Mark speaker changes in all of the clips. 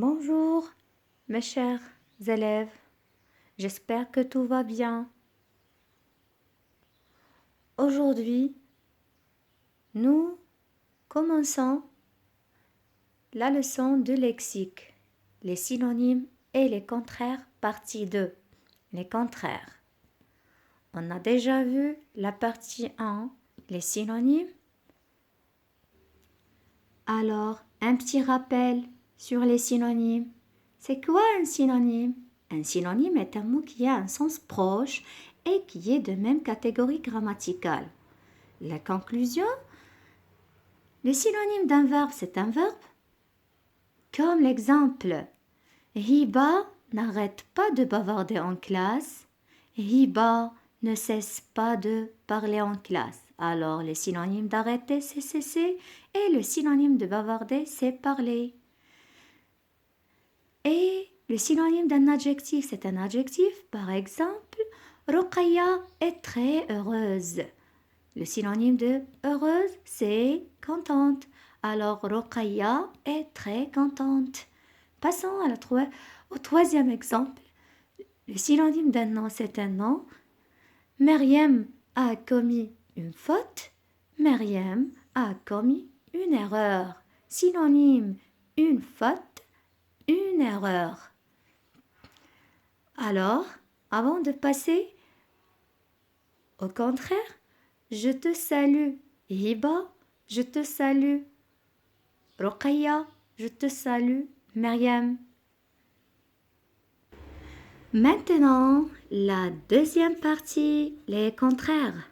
Speaker 1: Bonjour, mes chers élèves. J'espère que tout va bien. Aujourd'hui, nous commençons la leçon de lexique, les synonymes et les contraires, partie 2. Les contraires. On a déjà vu la partie 1, les synonymes. Alors, un petit rappel sur les synonymes. C'est quoi un synonyme? Un synonyme est un mot qui a un sens proche et qui est de même catégorie grammaticale. La conclusion? Le synonyme d'un verbe, c'est un verbe. Comme l'exemple, Hiba n'arrête pas de bavarder en classe. Hiba ne cesse pas de parler en classe. Alors, le synonyme d'arrêter, c'est cesser, et le synonyme de bavarder, c'est parler. Et le synonyme d'un adjectif, c'est un adjectif. Par exemple, Rokhaya est très heureuse. Le synonyme de heureuse, c'est contente. Alors, Rokhaya est très contente. Passons au troisième exemple. Le synonyme d'un nom, c'est un nom. Maryam a commis une faute. Maryam a commis une erreur. Synonyme, une faute, une erreur. Alors, avant de passer au contraire, je te salue, Hiba, je te salue, Rokhaya, je te salue, Maryam. Maintenant, la deuxième partie, les contraires.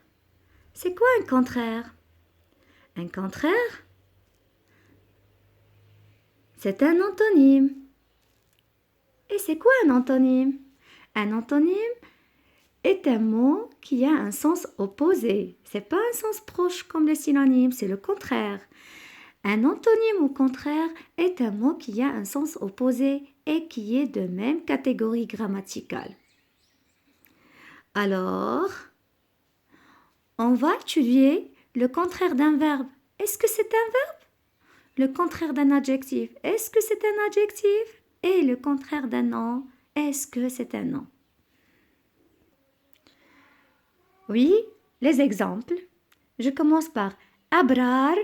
Speaker 1: C'est quoi un contraire? Un contraire, c'est un antonyme. Et c'est quoi un antonyme? Un antonyme est un mot qui a un sens opposé. C'est pas un sens proche comme le synonyme, c'est le contraire. Un antonyme au contraire est un mot qui a un sens opposé et qui est de même catégorie grammaticale. Alors, on va étudier le contraire d'un verbe. Est-ce que c'est un verbe? Le contraire d'un adjectif. Est-ce que c'est un adjectif? Et le contraire d'un nom. Est-ce que c'est un nom? Oui, les exemples. Je commence par Abrar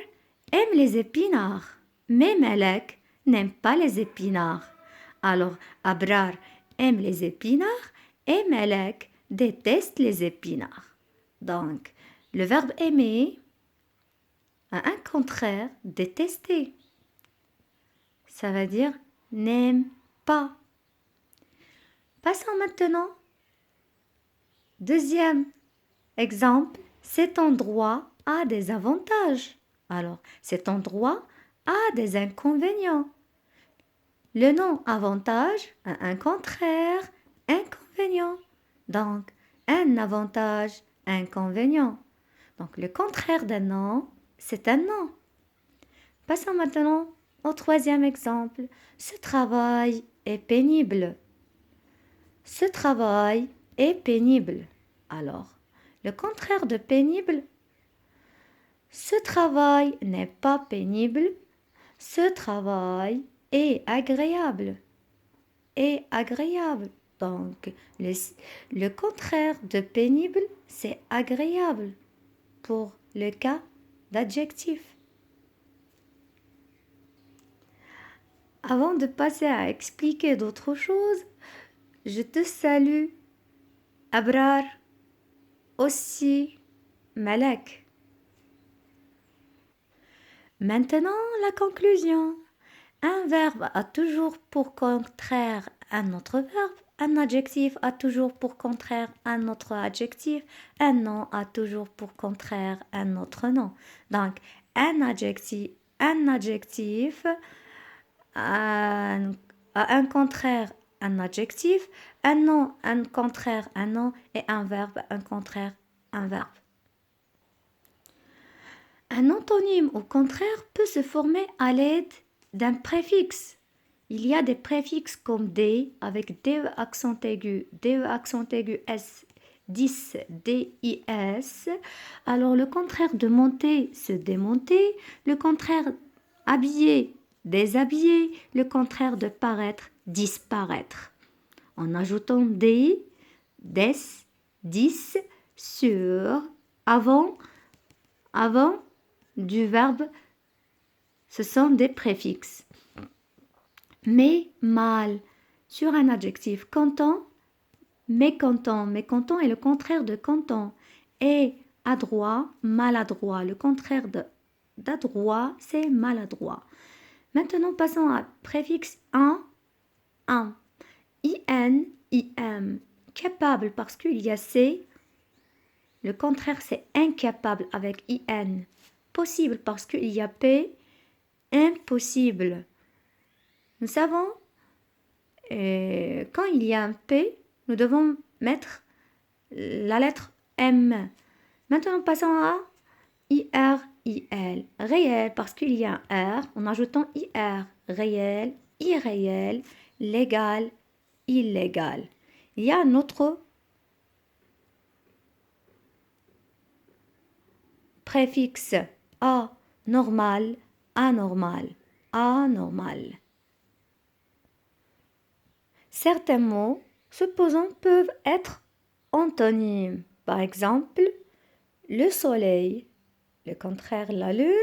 Speaker 1: aime les épinards, mais Malek n'aime pas les épinards. Alors, Abrar aime les épinards et Malek déteste les épinards. Donc, le verbe aimer a un contraire, détester. Ça veut dire n'aime pas. Passons maintenant. Deuxième exemple, cet endroit a des avantages. Alors, cet endroit a des inconvénients. Le nom avantage a un contraire, inconvénient. Donc, un avantage, inconvénient. Donc, le contraire d'un nom, c'est un nom. Passons maintenant au troisième exemple. Ce travail est pénible. Ce travail est pénible. Alors, le contraire de pénible, ce travail n'est pas pénible. Ce travail est agréable. Est agréable. Donc, le contraire de pénible, c'est agréable pour le cas d'adjectif. Avant de passer à expliquer d'autres choses, je te salue, Abrar, aussi, Malek. Maintenant, la conclusion. Un verbe a toujours pour contraire un autre verbe. Un adjectif a toujours pour contraire un autre adjectif. Un nom a toujours pour contraire un autre nom. Donc, un adjectif a un contraire un adjectif, un nom un contraire un nom et un verbe un contraire un verbe. Un antonyme au contraire peut se former à l'aide d'un préfixe. Il y a des préfixes comme des avec DE accent aigu S, 10, DIS. Alors le contraire de monter, se démonter. Le contraire habillé, déshabiller, le contraire de paraître, disparaître. En ajoutant des, dis, sur, avant du verbe, ce sont des préfixes. Mais, mal, sur un adjectif, content, mécontent. Mécontent est le contraire de content. Et adroit, maladroit. Le contraire d'adroit, c'est maladroit. Maintenant, passons à préfixe un. In, im. Capable parce qu'il y a c. Le contraire, c'est incapable avec in. Possible parce qu'il y a p. Impossible. Nous savons, quand il y a un p, nous devons mettre la lettre M. Maintenant, passons à IR. Réel, parce qu'il y a un R, en ajoutant IR. Réel, irréel, légal, illégal. Il y a un autre préfixe A, normal, anormal, anormal. Certains mots supposons peuvent être antonymes. Par exemple, le soleil, le contraire la lune,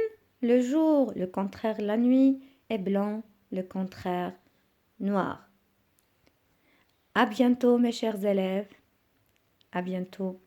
Speaker 1: le jour, le contraire la nuit, et blanc, le contraire noir. À bientôt mes chers élèves. À bientôt.